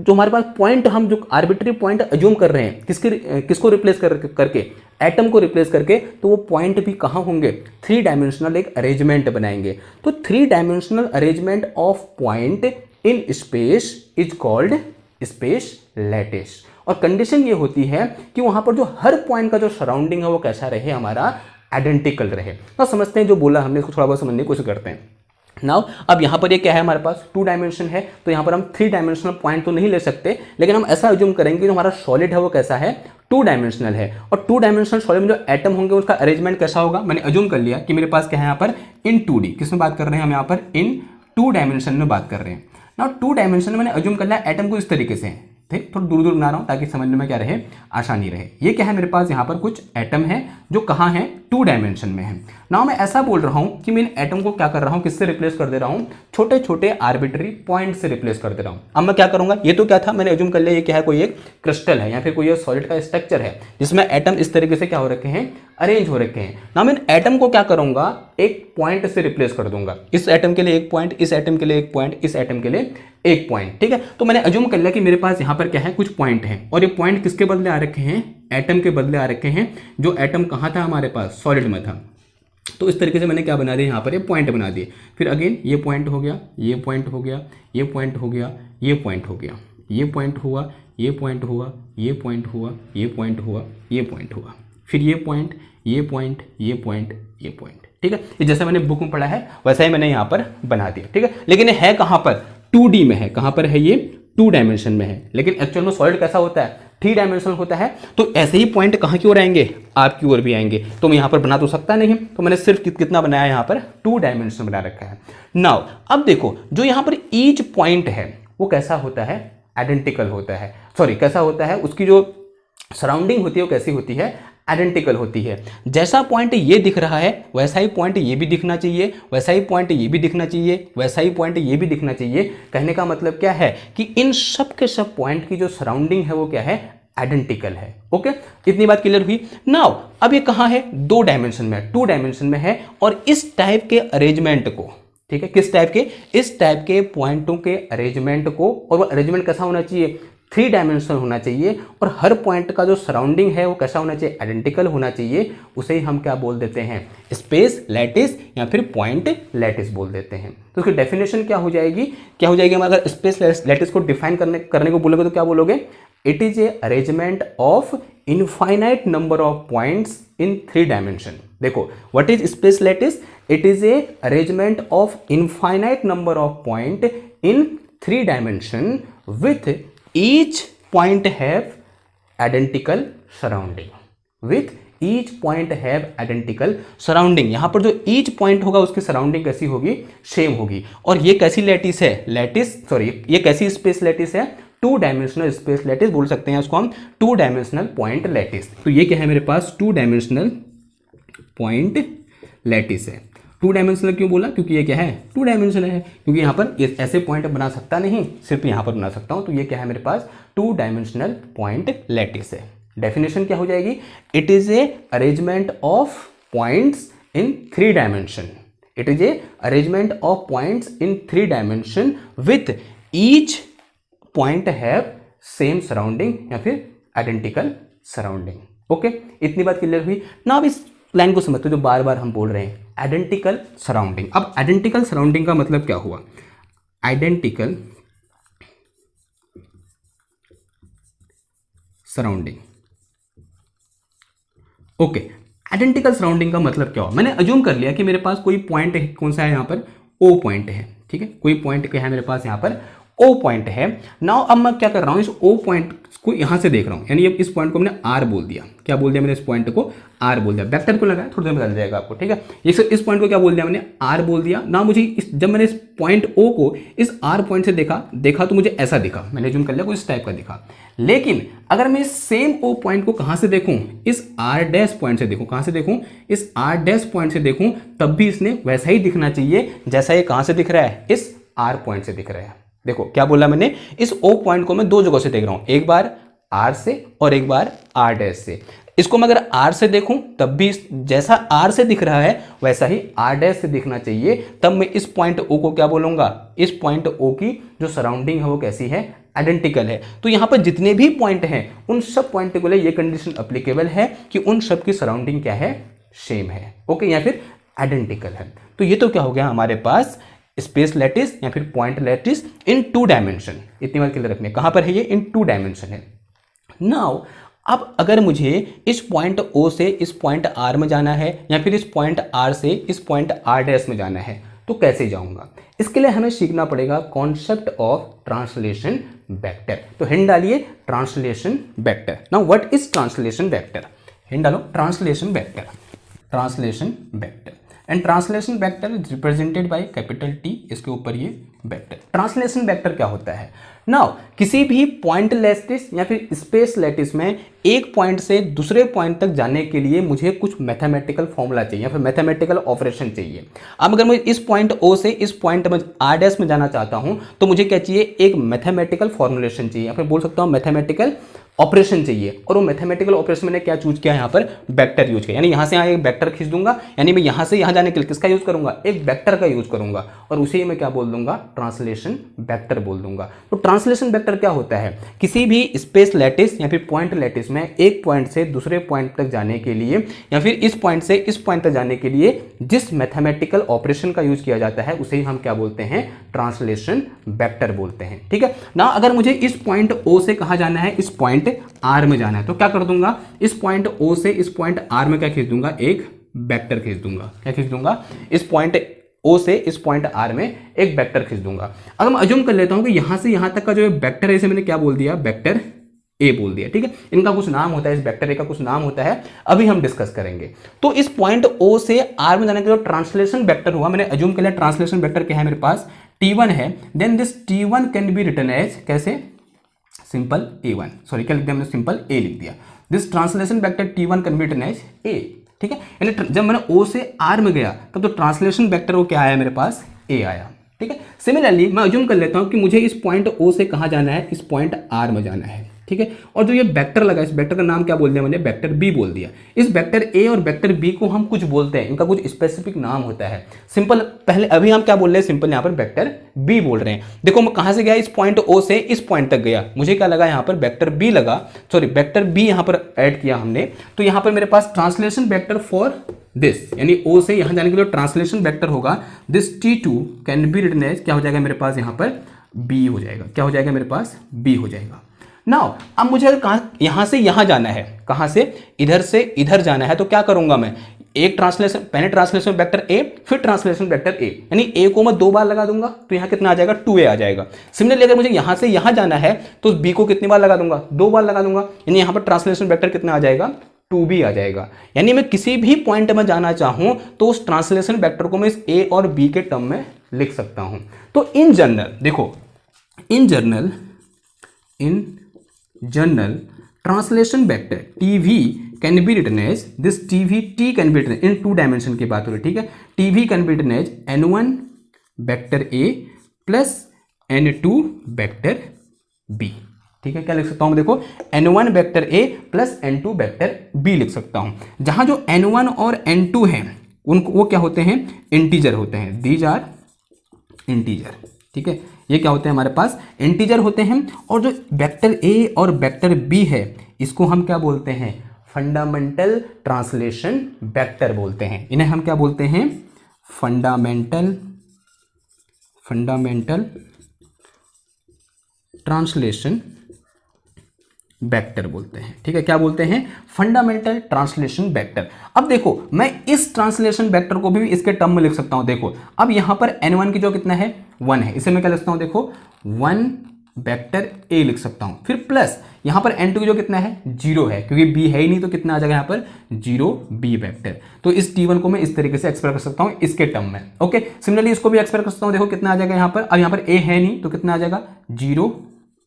A: हमारे पास पॉइंट, हम जो आर्बिट्री पॉइंट अज्यूम कर रहे हैं किसको रिप्लेस करके, एटम को रिप्लेस करके, तो वो पॉइंट भी कहाँ होंगे, 3 डायमेंशनल एक अरेंजमेंट बनाएंगे। तो 3 dimensional arrangement of point in space is called space lattice. और कंडीशन ये होती है कि वहां पर जो हर पॉइंट का जो सराउंडिंग है वो कैसा रहे, हमारा आइडेंटिकल रहे। तो समझते हैं जो बोला हमने, इसको थोड़ा बहुत समझने की कोशिश करते हैं। नाउ अब यहाँ पर ये क्या है, हमारे पास 2 डायमेंशन है, तो यहाँ पर हम 3 डायमेंशनल पॉइंट तो नहीं ले सकते, लेकिन हम ऐसा अज्यूम करेंगे कि जो हमारा सॉलिड है वो कैसा है, 2 डायमेंशनल है। और 2 डायमेंशनल सॉलिड में जो एटम होंगे उसका अरेंजमेंट कैसा होगा, मैंने अज्यूम कर लिया कि मेरे पास क्या है यहाँ पर इन 2D, किस में बात कर रहे हैं हम यहाँ पर इन 2 डायमेंशन में बात कर रहे हैं। नाउ 2 डायमेंशन में मैंने अज्यूम कर लिया एटम को इस तरीके से, ठीक, थोड़ा दूर दूर बना रहा हूँ ताकि समझने में क्या रहे, आसानी रहे। ये क्या है, मेरे पास यहाँ पर कुछ एटम है जो कहाँ है, 2 डायमेंशन में है। नाउ मैं ऐसा बोल रहा हूँ कि मैं इन एटम को क्या कर रहा हूँ, किससे रिप्लेस कर दे रहा हूँ, छोटे छोटे आर्बिट्री पॉइंट से रिप्लेस कर दे रहा हूँ। अब मैं क्या करूंगा, ये तो क्या था, मैंने अज्यूम कर लिया ये क्या है, कोई एक क्रिस्टल है या फिर कोई सॉलिड का स्ट्रक्चर है जिसमें एटम इस तरीके से क्या हो रखे हैं, अरेंज हो रखे हैं। नाउ मैं एटम को क्या करूंगा, एक पॉइंट से रिप्लेस कर दूंगा। इस एटम के लिए एक पॉइंट, इस एटम के लिए एक पॉइंट, इस एटम के लिए एक पॉइंट, ठीक है। तो मैंने अज्यूम कर लिया कि मेरे पास यहाँ पर क्या है, कुछ पॉइंट है, और ये पॉइंट किसके बदले आ रखे हैं, एटम के बदले आ रखे हैं, जो एटम कहाँ था, हमारे पास सॉलिड में था। तो इस तरीके से मैंने क्या बना दिया, यहाँ पर ये पॉइंट बना दिए। फिर अगेन ये पॉइंट हो गया, ये पॉइंट हो गया, ये पॉइंट हो गया, ये पॉइंट हो गया, ये पॉइंट हुआ, ये पॉइंट हुआ, ये पॉइंट हुआ, ये पॉइंट हुआ, ये पॉइंट हुआ, फिर ये पॉइंट, ये पॉइंट, ये पॉइंट, ये पॉइंट, ठीक है। ये जैसे मैंने बुक में पढ़ा है वैसा ही मैंने यहाँ पर बना दिया, ठीक है। लेकिन ये है कहाँ पर, 2D में है, कहाँ पर है ये, 2 डायमेंशन में है। लेकिन एक्चुअल में सॉलिड कैसा होता है, 3 डायमेंशनल होता है। तो ऐसे ही पॉइंट कहाँ की ओर आएंगे, आपकी ओर भी आएंगे। तो मैं यहाँ पर बना तो सकता नहीं, तो मैंने सिर्फ कितना बनाया, यहाँ पर 2 डायमेंशन बना रखा है। नाउ अब देखो, जो यहाँ पर ईच पॉइंट है वो कैसा होता है, आइडेंटिकल होता है, सॉरी कैसा होता है, उसकी जो सराउंडिंग होती है वो कैसी होती है, आइडेंटिकल होती है। जैसा पॉइंट ये दिख रहा है वैसा ही पॉइंट ये भी दिखना चाहिए, वैसा ही पॉइंट ये भी दिखना चाहिए, वैसा ही पॉइंट ये भी दिखना चाहिए। कहने का मतलब क्या है कि इन सब के सब पॉइंट की जो सराउंडिंग है वो क्या है, आइडेंटिकल है। ओके, इतनी बात क्लियर हुई। नाउ अब ये कहाँ है, 2 डायमेंशन में, 2 डायमेंशन में है। और इस टाइप के अरेंजमेंट को, ठीक है, किस टाइप के, इस टाइप के पॉइंटों के अरेंजमेंट को, और वो अरेंजमेंट कैसा होना चाहिए, 3 डायमेंशनल होना चाहिए। और हर पॉइंट का जो सराउंडिंग है वो कैसा होना चाहिए, आइडेंटिकल होना चाहिए। उसे ही हम क्या बोल देते हैं, स्पेस लैटिस या फिर पॉइंट लैटिस बोल देते हैं। तो उसकी डेफिनेशन क्या हो जाएगी, क्या हो जाएगी, हम अगर स्पेस लैटिस को डिफाइन करने को बोलोगे तो क्या बोलोगे, it is a arrangement of infinite number of points in 3 dimension. देखो, what is space lattice, it is a arrangement of infinite number of point in 3 dimension with each point have identical surrounding, with each point have identical surrounding। यहां पर जो each point होगा उसकी surrounding कैसी होगी, same होगी। और ये कैसी लैटिस है, लैटिस सॉरी ये कैसी स्पेस लैटिस है, 2 डायमेंशनल स्पेस लैटिस बोल सकते हैं इसको हम, 2 डायमेंशनल पॉइंट लैटिस। तो ये क्या है मेरे पास, 2 डायमेंशनल पॉइंट लैटिस है। 2 डायमेंशनल क्यों बोला, क्योंकि ये क्या है, 2 डायमेंशनल है, क्योंकि यहाँ पर ऐसे पॉइंट बना सकता नहीं, सिर्फ यहाँ पर बना सकता हूँ। तो ये क्या है मेरे पास, 2 डायमेंशनल पॉइंट लैटिस है। डेफिनेशन क्या हो जाएगी, it is a arrangement of points in 3 dimension, it is a arrangement of points in 3 dimension with each point have same surrounding या फिर आइडेंटिकल सराउंडिंग। ओके, इतनी बात क्लियर हुई ना। अब इस लाइन को समझते हो जो बार बार हम बोल रहे हैं, आइडेंटिकल सराउंडिंग। अब आइडेंटिकल सराउंडिंग का मतलब क्या हुआ, identical surrounding. Okay, identical surrounding का मतलब क्या हुआ, मैंने अज्यूम कर लिया कि मेरे पास कोई पॉइंट है, कौन सा है यहाँ पर, ओ पॉइंट है, ठीक है, कोई पॉइंट क्या है मेरे पास यहाँ पर, ओ पॉइंट है। नाउ अब मैं क्या कर रहा हूँ, इस ओ पॉइंट को यहां से देख रहा हूं, यानी इस पॉइंट को मैंने आर बोल दिया, क्या बोल दिया मैंने, इस पॉइंट को आर बोल दिया। वेक्टर को लगाया, थोड़ी देर में बदल जाएगा आपको, ठीक है। इस पॉइंट को क्या बोल दिया मैंने, आर बोल दिया ना। मुझे जब मैंने इस पॉइंट ओ को इस आर पॉइंट से देखा तो मुझे ऐसा दिखा, मैंने जूम कर लिया, कुछ इस टाइप का दिखा। लेकिन अगर मैं इस सेम ओ पॉइंट को कहां से देखूं, इस आर डैश पॉइंट से देखूं, कहां से देखूं, इस आर डैश पॉइंट से देखूं, तब भी इसने वैसा ही दिखना चाहिए जैसा ये कहां से दिख रहा है, इस आर पॉइंट से दिख रहा है। देखो क्या बोला मैंने, इस ओ पॉइंट को मैं 2 जगह से देख रहा हूं, एक बार आर से और एक बार आर डैश से। इसको मैं अगर आर से देखूं तब भी जैसा आर से दिख रहा है वैसा ही आर डैश से दिखना चाहिए। तब मैं इस पॉइंट ओ को क्या बोलूंगा, इस पॉइंट ओ की जो सराउंडिंग है वो कैसी है, आइडेंटिकल है। तो यहां पर जितने भी पॉइंट हैं उन सब पॉइंट के लिए ये कंडीशन अप्लीकेबल है कि उन सब की सराउंडिंग क्या है, सेम है, ओके, या फिर आइडेंटिकल है। तो ये तो क्या हो गया हमारे पास, स्पेस लैटिस या फिर पॉइंट लैटिस इन 2 डायमेंशन। इतनी बार क्लियर रखने, कहां पर है ये, इन 2 डायमेंशन है। नाउ अब अगर मुझे इस पॉइंट O से इस पॉइंट R में जाना है या फिर इस पॉइंट R से इस पॉइंट R डैश में जाना है, तो कैसे जाऊंगा? इसके लिए हमें सीखना पड़ेगा कॉन्सेप्ट ऑफ ट्रांसलेशन वेक्टर। तो हिंट डालिए translation vector. Now what is translation vector? Hint डालो translation vector. Translation vector and translation vector is represented by capital T, इसके ऊपर ये वेक्टर। ट्रांसलेशन वेक्टर क्या होता है? नाउ किसी भी पॉइंट लैटिस या फिर स्पेस लैटिस में एक पॉइंट से दूसरे पॉइंट तक जाने के लिए मुझे कुछ मैथमेटिकल फॉर्मूला चाहिए या फिर मैथमेटिकल ऑपरेशन चाहिए। अब अगर मैं इस पॉइंट ओ से इस पॉइंट में आर डैश में जाना चाहता हूं तो मुझे क्या चाहिए? एक मैथमेटिकल फॉर्मुलेशन चाहिए या फिर बोल सकता हूं मैथमेटिकल ऑपरेशन चाहिए। और वो मैथमेटिकल ऑपरेशन मैंने क्या चूज किया? यहाँ पर वेक्टर यूज किया, यानी यहां से यहाँ एक वेक्टर खींच दूंगा, यानी मैं यहां से यहां जाने के लिए किसका यूज करूंगा? एक वेक्टर का यूज करूंगा और उसे मैं क्या बोल दूंगा? ट्रांसलेशन वेक्टर बोल दूंगा। तो ट्रांसलेशन वेक्टर क्या होता है? किसी भी स्पेस लैटिस या फिर पॉइंट लैटिस में एक पॉइंट से दूसरे पॉइंट तक जाने के लिए या फिर इस पॉइंट से इस पॉइंट तक जाने के लिए जिस मैथमेटिकल ऑपरेशन का यूज किया जाता है उसे हम क्या बोलते हैं? ट्रांसलेशन वेक्टर बोलते हैं। ठीक है ना। अगर मुझे इस पॉइंट ओ से कहां जाना है? इस पॉइंट आर में जाना है, तो क्या कर दूंगा? इस पॉइंट ओ से इस पॉइंट आर में क्या खींच दूंगा? एक वेक्टर खींच दूंगा। क्या खींच दूंगा? इस पॉइंट ओ से इस पॉइंट आर में एक वेक्टर खींच दूंगा। अगर मैं अज्यूम कर लेता हूं कि यहां से यहां तक का जो वेक्टर है इसे मैंने क्या बोल दिया? वेक्टर ए बोल दिया। ठीक है, इनका कुछ नाम होता है, इस वेक्टर ए का कुछ नाम होता है, अभी हम डिस्कस करेंगे। तो इस पॉइंट ओ से आर में जाने का जो ट्रांसलेशन वेक्टर हुआ, मैंने अज्यूम कर लिया ट्रांसलेशन वेक्टर क्या है मेरे पास? T1 है। Then this T1 can be written as कैसे? सिंपल A1, सॉरी क्या लिख दिया मैंने? सिंपल A लिख दिया। This translation vector T1 can be written as A। ठीक है, यानी जब मैंने O से R में गया तब तो ट्रांसलेशन वेक्टर वो क्या आया मेरे पास? A आया। ठीक है, सिमिलरली मैं अज्यूम कर लेता हूं कि मुझे इस पॉइंट O से कहां जाना है? इस पॉइंट R में जाना है। ठीक है, और जो ये वेक्टर लगा, इस वेक्टर का नाम क्या बोल दिया मैंने? वेक्टर बी बोल दिया। इस वेक्टर ए और वेक्टर बी को हम कुछ बोलते हैं, इनका कुछ स्पेसिफिक नाम होता है। सिंपल पहले अभी हम क्या बोल रहे हैं? सिंपल यहाँ पर वेक्टर बी बोल रहे हैं। देखो मैं कहां से गया? इस पॉइंट ओ से इस पॉइंट तक गया, मुझे क्या लगा? यहाँ पर वेक्टर बी लगा, सॉरी वेक्टर बी यहाँ पर ऐड किया हमने। तो यहाँ पर मेरे पास ट्रांसलेशन वेक्टर फॉर दिस, यानी ओ से यहां जाने के लिए ट्रांसलेशन वेक्टर होगा this T2 can be written as क्या हो जाएगा मेरे पास? यहाँ पर बी हो जाएगा। क्या हो जाएगा मेरे पास? बी हो जाएगा। नाउ अब मुझे अगर यहां से यहां जाना है, कहां से? इधर से इधर जाना है, तो क्या करूंगा मैं? एक ट्रांसलेशन, पहले ट्रांसलेशन वेक्टर ए, फिर ट्रांसलेशन वेक्टर ए, यानी ए को मैं 2 बार लगा दूंगा तो यहां कितना आ जाएगा? 2a आ जाएगा। सिमिलरली अगर मुझे यहां से यहां जाना है तो बी को कितनी बार लगा दूंगा? 2 बार लगा दूंगा, यानी यहां पर ट्रांसलेशन वेक्टर कितना आ जाएगा? 2b आ जाएगा। यानी मैं किसी भी पॉइंट में जाना चाहूं तो उस ट्रांसलेशन वेक्टर को मैं इस ए और बी के टर्म में लिख सकता हूं। तो इन जनरल देखो, in general translation vector TV can be written as this TV T can be written in 2 dimension की बात हो रही है। ठीक है, TV can be written as N1 vector A plus N2 vector B। ठीक है, क्या लिख सकता हूं मैं? देखो N1 vector A plus N2 vector B लिख सकता हूं। जहां जो N1 और N2 हैं उनको वो क्या होते हैं? इंटीजर होते हैं। These are integer. ठीक है, ये क्या होते हैं? हमारे पास इंटीजर होते हैं। और जो वेक्टर ए और वेक्टर बी है इसको हम क्या बोलते हैं? फंडामेंटल ट्रांसलेशन वेक्टर बोलते हैं। इन्हें हम क्या बोलते हैं? फंडामेंटल ट्रांसलेशन वेक्टर बोलते हैं। ठीक है, क्या बोलते हैं? Fundamental translation vector. अब देखो मैं इस ट्रांसलेशन वेक्टर को भी इसके टर्म में लिख सकता हूं। देखो अब यहां पर N1 की जो कितना है? 1 है, इसे मैं क्या लिखता हूं? देखो 1 वेक्टर A लिख सकता हूं, फिर प्लस यहां पर N2 की जो कितना है? 0 है, क्योंकि B है ही नहीं तो कितना आ जाएगा यहां पर? 0b vector. तो इस T1 को मैं इस तरीके से एक्सप्रेस कर सकता हूं इसके टर्म में। ओके, सिमिलरली इसको भी एक्सप्रेस कर सकता हूं। देखो कितना आ जाएगा यहां पर? अब यहां पर A है नहीं तो कितना आ जाएगा? 0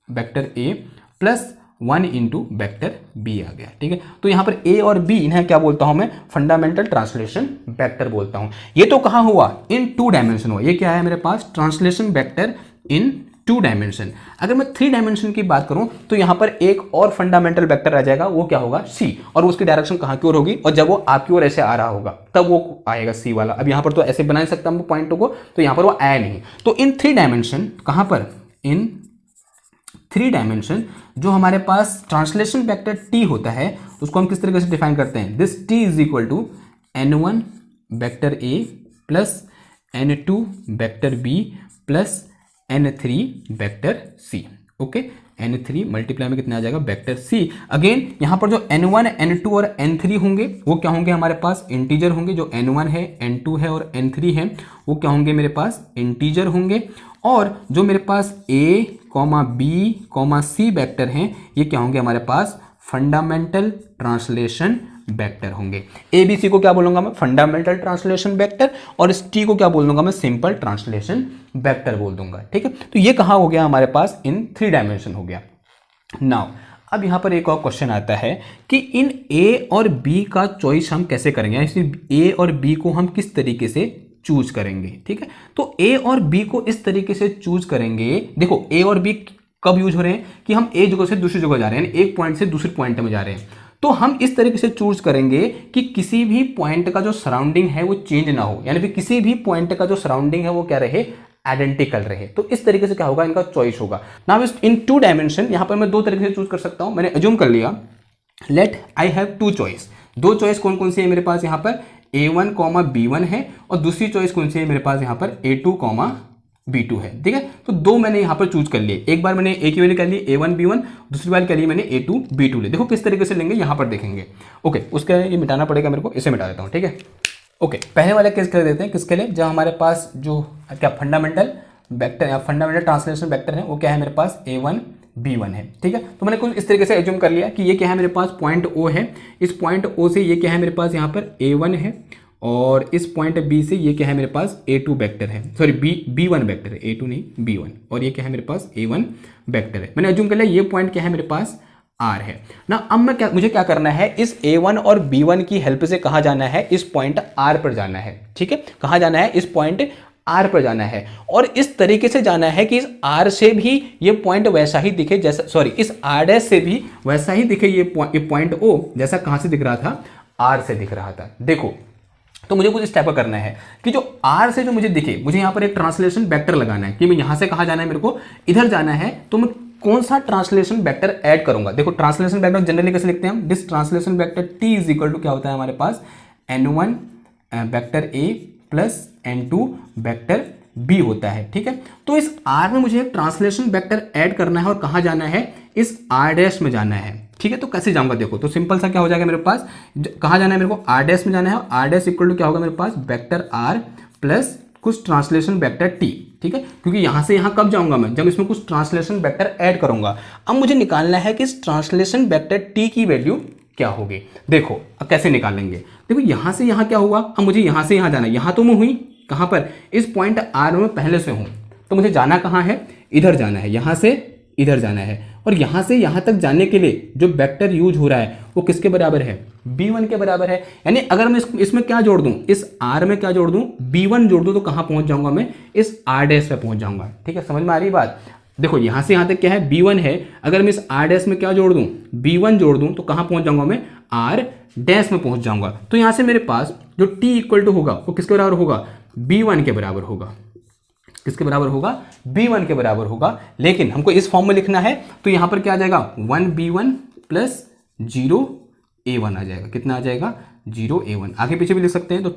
A: vector A plus 1 into vector B आ गया। ठीक है, तो यहां पर ए और बी इन्हें क्या बोलता हूं मैं? फंडामेंटल ट्रांसलेशन वेक्टर बोलता हूं। ये तो कहां हुआ? इन 2 डायमेंशन हुआ। ये क्या है मेरे पास? ट्रांसलेशन वेक्टर इन 2 डायमेंशन। अगर मैं 3 डायमेंशन की बात करूं तो यहां पर एक और फंडामेंटल वेक्टर आ जाएगा, वो क्या होगा? C, और उसकी डायरेक्शन कहां की ओर होगी? और जब वो आपकी ओर ऐसे आ रहा होगा तब वो आएगा C वाला। अब यहां पर तो ऐसे बना सकता हूं पॉइंटों को, तो यहां पर वो आया नहीं। तो इन 3 डायमेंशन, कहां पर? इन 3 डायमेंशन जो हमारे पास ट्रांसलेशन वेक्टर T होता है उसको हम किस तरीके से डिफाइन करते हैं? This T is equal to N1 vector A plus N2 vector B plus N3 vector C। Okay, n3 multiply में कितना आ जाएगा वेक्टर c। अगेन यहाँ पर जो n1 n2 और n3 होंगे वो क्या होंगे हमारे पास इंटीजर होंगे। जो n1 है n2 है और n3 है वो क्या होंगे मेरे पास इंटीजर होंगे। और जो मेरे पास a, b, c वेक्टर हैं ये क्या होंगे हमारे पास फंडामेंटल ट्रांसलेशन वेक्टर होंगे। ए बी सी को क्या बोलूंगा मैं फंडामेंटल ट्रांसलेशन वेक्टर और इस टी को क्या बोल दूंगा मैं सिंपल ट्रांसलेशन वेक्टर बोल दूंगा। ठीक है, तो ये कहाँ हो गया हमारे पास इन 3 डायमेंशन हो गया। नाउ अब यहाँ पर एक और क्वेश्चन आता है कि इन ए और बी का चॉइस हम कैसे करेंगे, यानी ए और बी को हम किस तरीके से चूज करेंगे। ठीक है, तो ए और बी को इस तरीके से चूज करेंगे। देखो ए और बी कब यूज हो रहे हैं कि हम एक जगह से दूसरी जगह जा रहे हैं, एक पॉइंट से दूसरे पॉइंट में जा रहे हैं। तो हम इस तरीके से चूज करेंगे कि किसी भी पॉइंट का जो सराउंडिंग है वो चेंज ना हो, यानी कि किसी भी पॉइंट का जो सराउंडिंग है वो क्या रहे आइडेंटिकल रहे। तो इस तरीके से क्या होगा इनका चॉइस होगा। नाउ इन 2 डायमेंशन यहां पर मैं 2 तरीके से चूज कर सकता हूं। मैंने अज्यूम कर लिया let I have 2 choice. 2 choice कौन कौन सी है मेरे पास यहाँ पर a1, b1 है और दूसरी चॉइस कौन सी है मेरे पास यहाँ पर a2, b2 है। ठीक है, तो 2 मैंने यहाँ पर चूज कर लिए। एक बार मैंने एक ही वैल्यू कर ली a1 b1, दूसरी बार कर ली मैंने a2 b2 ले। देखो किस तरीके से लेंगे यहाँ पर देखेंगे। ओके, उसके ये मिटाना पड़ेगा मेरे को, इसे मिटा देता हूँ। ठीक है, ओके, पहले वाला केस कर देते हैं किसके लिए, जब हमारे पास जो क्या फंडामेंटल वेक्टर या फंडामेंटल ट्रांसलेशन वेक्टर है वो क्या है मेरे पास a1 b1 है। ठीक है, तो मैंने कुछ इस तरीके से एज्यूम कर लिया कि ये क्या है मेरे पास पॉइंट O है, इस पॉइंट O से ये क्या है मेरे पास यहाँ पर a1 है और इस पॉइंट B से ये क्या है मेरे पास a2 वेक्टर है, सॉरी b1 वेक्टर है, a2 नहीं b1, और ये क्या है मेरे पास a1 वेक्टर है। मैंने एज्यूम कर लिया ये पॉइंट क्या है मेरे पास R है ना। अब मुझे क्या करना है, इस a1 और b1 की हेल्प से कहाँ जाना है, इस पॉइंट R पर जाना है। ठीक है, कहाँ जाना है, इस पॉइंट R पर जाना है और इस तरीके से जाना है कि इस R से भी ये पॉइंट वैसा ही दिखे जैसा, सॉरी इस R' से भी वैसा ही दिखे ये पॉइंट O जैसा कहाँ से दिख रहा था, R से दिख रहा था। देखो तो मुझे कुछ इस टाइप का करना है कि जो R से जो मुझे दिखे, मुझे यहाँ पर एक ट्रांसलेशन वेक्टर लगाना है कि मैं यहाँ से कहाँ जाना है, मेरे को इधर जाना है। तो मैं कौन सा ट्रांसलेशन वेक्टर ऐड करूंगा। देखो ट्रांसलेशन वेक्टर जनरली कैसे लिखते हैं हम, this translation vector T is equal to क्या होता है हमारे पास n1 vector A plus n2 vector B होता है। ठीक है, तो इस R में मुझे एक ट्रांसलेशन वेक्टर ऐड करना है और कहाँ जाना है, इस R' में जाना है। ठीक है, तो कैसे जाऊंगा, देखो तो सिंपल सा क्या हो जाएगा मेरे पास, कहाँ जाना है मेरे को R' में जाना है और R' इक्वल टू क्या होगा मेरे पास वेक्टर R प्लस कुछ ट्रांसलेशन वेक्टर T। ठीक है, क्योंकि यहाँ से यहाँ कब जाऊंगा मैं, जब इसमें कुछ ट्रांसलेशन वेक्टर ऐड करूंगा। अब मुझे निकालना है कि इस ट्रांसलेशन वेक्टर T की वैल्यू क्या होगी। देखो अब कैसे निकालेंगे, देखो यहाँ से यहाँ क्या हुआ, अब मुझे यहाँ से यहाँ जाना है। यहाँ तो मैं हुई कहाँ पर, इस पॉइंट R में पहले से हूँ, तो मुझे जाना कहाँ है, इधर जाना है, यहाँ से इधर जाना है। और यहाँ से यहाँ तक जाने के लिए जो वेक्टर यूज हो रहा है वो किसके बराबर है, b1 के बराबर है। यानी अगर मैं इसमें क्या जोड़ दूं, इस R में क्या जोड़ दूं, b1 जोड़ दूं, तो कहाँ पहुंच जाऊंगा मैं, इस R' पे पहुंच जाऊंगा। ठीक है, समझ में आ रही बात। देखो यहाँ से यहाँ तक क्या है b1 है, अगर मैं इस R' में क्या जोड़ दूं, b1 जोड़ दूं, तो कहाँ पहुंच जाऊंगा मैं, R' में पहुंच जाऊंगा। तो यहाँ से मेरे पास जो T इक्वल टू होगा वो किसके बराबर होगा, b1 के बराबर होगा। किसके बराबर होगा, b1 के बराबर होगा। लेकिन हमको इस फॉर्म में लिखना है तो यहां पर क्या आ जाएगा 1b1 प्लस 0a1 आ जाएगा। कितना आ जाएगा, 0a1। आगे पीछे भी लिख सकते हैं, तो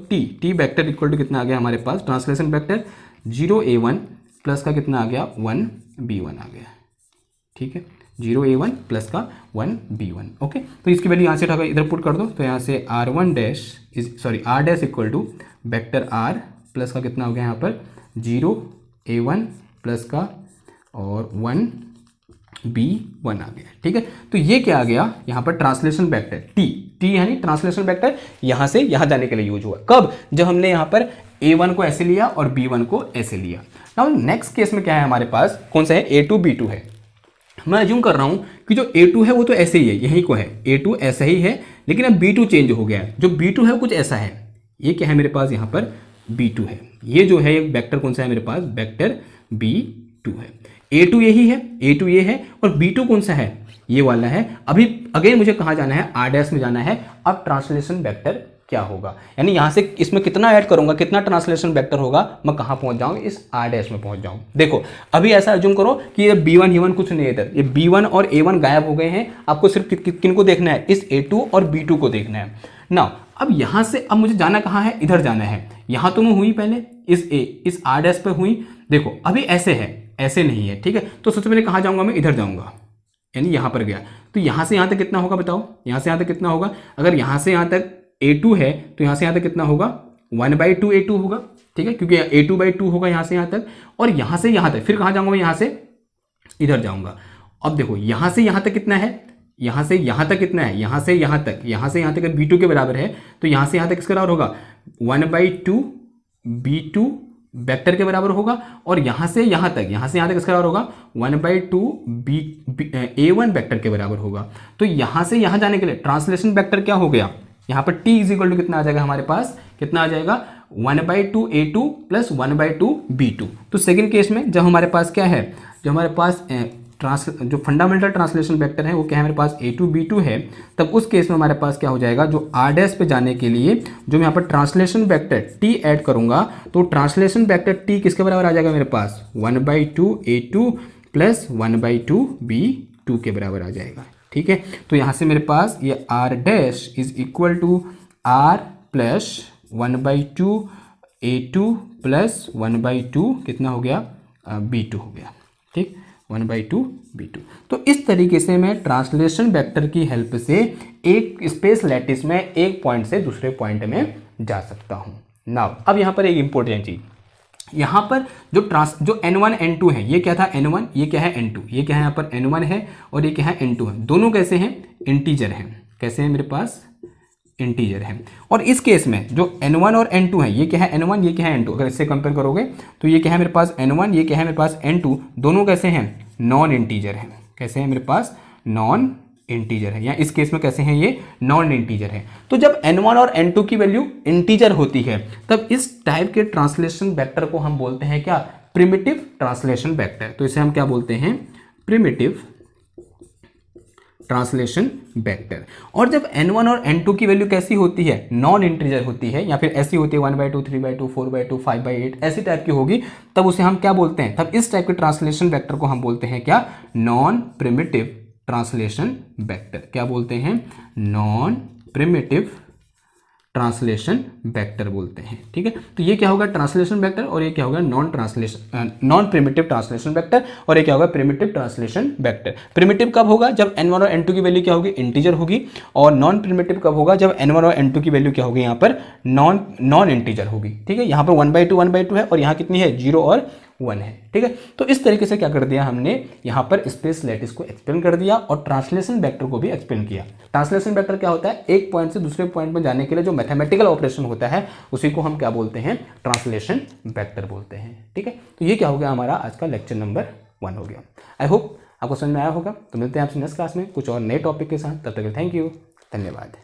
A: t वेक्टर इक्वल टू कितना आ गया हमारे पास, ट्रांसलेशन वेक्टर 0a1 प्लस का कितना आ गया 1b1 आ गया। ठीक है, 0a1 प्लस का 1b1। ओके, तो इसकी वैल्यू यहाँ से उठाकर इधर पुट कर दो, तो यहाँ से r' equal to vector r plus का कितना हो गया यहाँ पर 0a1 प्लस का और 1b1 आ गया। ठीक है, तो ये क्या आ गया यहाँ पर ट्रांसलेशन वेक्टर t यानी ट्रांसलेशन वेक्टर यहाँ से यहाँ जाने के लिए यूज हुआ। कब, जब हमने यहाँ पर a1 को ऐसे लिया और b1 को ऐसे लिया। नाउ नेक्स्ट केस में क्या है हमारे पास, कौन सा है, a2 b2 है। मैं अज्यूम कर रहा हूँ कि जो a2 है वो तो ऐसे ही है, यहीं को है, a2 ऐसा ही है, लेकिन अब b2 चेंज हो गया है। जो b2 है वो कुछ ऐसा है, ये क्या है मेरे पास यहाँ पर b2 है। ये जो है एक वेक्टर कौन सा है मेरे पास, वेक्टर b2 है। a2 यही है, a2 ये है, और b2 कौन सा है, ये वाला है। अभी अगेन मुझे कहाँ जाना है, R' में जाना है। अब ट्रांसलेशन वेक्टर क्या होगा, यानी यहाँ से इसमें कितना ऐड करूंगा, कितना ट्रांसलेशन वेक्टर होगा, मैं कहाँ पहुंच जाऊंगा, इस R' में पहुंच जाऊं। देखो अभी ऐसा अज्यूम करो कि ये b1 e1 कुछ नहीं है इधर, ये b1 और a1 गायब हो गए हैं। आपको सिर्फ किन को देखना है, इस a2 और b2 को देखना है ना। अब यहाँ से अब मुझे जाना कहाँ है, इधर जाना है। यहाँ तो मैं हुई पहले इस R' पे हुई। देखो अभी ऐसे है, ऐसे नहीं है। ठीक है, तो सबसे पहले कहाँ जाऊंगा मैं, इधर जाऊंगा।
B: यानी यहाँ पर गया, तो यहाँ से यहाँ तक कितना होगा बताओ, यहाँ से यहाँ तक कितना होगा, अगर यहाँ से यहाँ तक a2 है तो यहाँ से यहाँ तक कितना होगा 1/2 a2 होगा, ठीक है, क्योंकि a2/2 होगा यहाँ से यहाँ तक, और यहाँ से यहाँ तक फिर कहाँ जाऊँगा मैं, यहाँ से इधर जाऊँगा। अब देखो यहाँ से यहाँ तक कितना है, यहाँ से यहाँ तक कितना है, यहाँ से यहाँ तक, यहाँ से यहाँ तक अगर b2 के बराबर है तो यहाँ से यहाँ तक किसके बराबर होगा 1/2 b2 वेक्टर के बराबर होगा, और यहाँ से यहाँ तक किसके बराबर होगा 1/2 a1 वेक्टर के बराबर होगा। तो यहाँ से यहाँ जाने के लिए ट्रांसलेशन वेक्टर क्या हो गया, यहाँ पर t इक्वल टू कितना आ जाएगा हमारे पास, कितना आ जाएगा 1/2 a2 प्लस 1/2 b2। तो सेकेंड केस में जब हमारे पास क्या है, जो हमारे पास जो फंडामेंटल ट्रांसलेशन वेक्टर है वो क्या है हमारे पास a2 b2 है, तब उस केस में हमारे पास क्या हो जाएगा, जो r' पे जाने के लिए जो मैं यहाँ पर ट्रांसलेशन वेक्टर t ऐड करूंगा तो ट्रांसलेशन वेक्टर t किसके बराबर आ जाएगा मेरे पास 1/2 a2 प्लस 1/2 b2 के बराबर आ जाएगा, ठीक है। तो यहाँ से मेरे पास ये r' is equal to r plus 1/2 a2 plus 1/2 कितना हो गया b2 हो गया, ठीक, 1/2 b2। तो इस तरीके से मैं ट्रांसलेशन वेक्टर की हेल्प से एक स्पेस लैटिस में एक पॉइंट से दूसरे पॉइंट में जा सकता हूं। नाउ अब यहाँ पर एक इंपॉर्टेंट चीज, यहाँ पर जो n1 n2 है, ये क्या था n1, ये क्या है n2, ये क्या है यहाँ पर n1 है और ये क्या है n2 है, दोनों कैसे हैं इंटीजर हैं, कैसे हैं मेरे पास इंटीजर है। और इस केस में जो n1 और n2 है, ये क्या है n1, ये क्या है n2, अगर इससे कंपेयर करोगे तो ये क्या है मेरे पास n1, ये क्या है मेरे पास n2, दोनों कैसे हैं नॉन इंटीजर हैं, कैसे हैं मेरे पास नॉन इंटीजर है, या इस केस में कैसे हैं ये नॉन इंटीजर है। तो जब n1 और n2 की वैल्यू इंटीजर होती है तब इस टाइप के ट्रांसलेशन वेक्टर को हम बोलते हैं क्या, प्रिमिटिव ट्रांसलेशन वेक्टर। तो इसे हम क्या बोलते हैं, प्रिमिटिव ट्रांसलेशन वेक्टर। और जब n1 और n2 की वैल्यू कैसी होती है, नॉन इंटीजर होती है, या फिर ऐसी होती है 1/2 3/2 4/2 5/8 ऐसी टाइप की होगी, तब उसे हम क्या बोलते हैं, तब इस टाइप के ट्रांसलेशन वेक्टर को हम बोलते हैं क्या, नॉन प्रिमिटिव ट्रांसलेशन वेक्टर। क्या बोलते हैं, नॉन प्रिमिटिव ट्रांसलेशन वेक्टर बोलते हैं, ठीक है। तो ये क्या होगा ट्रांसलेशन वेक्टर, और ये क्या होगा नॉन प्रिमिटिव ट्रांसलेशन वेक्टर, और ये क्या होगा प्रिमिटिव ट्रांसलेशन वेक्टर। प्रिमिटिव कब होगा, जब n1 और n2 की वैल्यू क्या होगी इंटीजर होगी, और नॉन प्रिमिटिव कब होगा, जब n1 और n2 की वैल्यू क्या होगी यहाँ पर नॉन इंटीजर होगी, ठीक है। यहाँ पर 1/2 है और यहाँ कितनी है 0 और 1 है, ठीक है। तो इस तरीके से क्या कर दिया हमने यहाँ पर स्पेस लैटिस को एक्सप्लेन कर दिया और ट्रांसलेशन वेक्टर को भी एक्सप्लेन किया। ट्रांसलेशन वेक्टर क्या होता है, एक पॉइंट से दूसरे पॉइंट में जाने के लिए जो मैथमेटिकल ऑपरेशन होता है उसी को हम क्या बोलते हैं, ट्रांसलेशन वेक्टर बोलते हैं, ठीक है। तो ये क्या हो गया हमारा आज का लेक्चर नंबर 1 हो गया। आई होप आपको समझ में आया होगा। तो मिलते हैं आपसे नेक्स्ट क्लास में कुछ और नए टॉपिक के साथ, तब तक थैंक यू, धन्यवाद।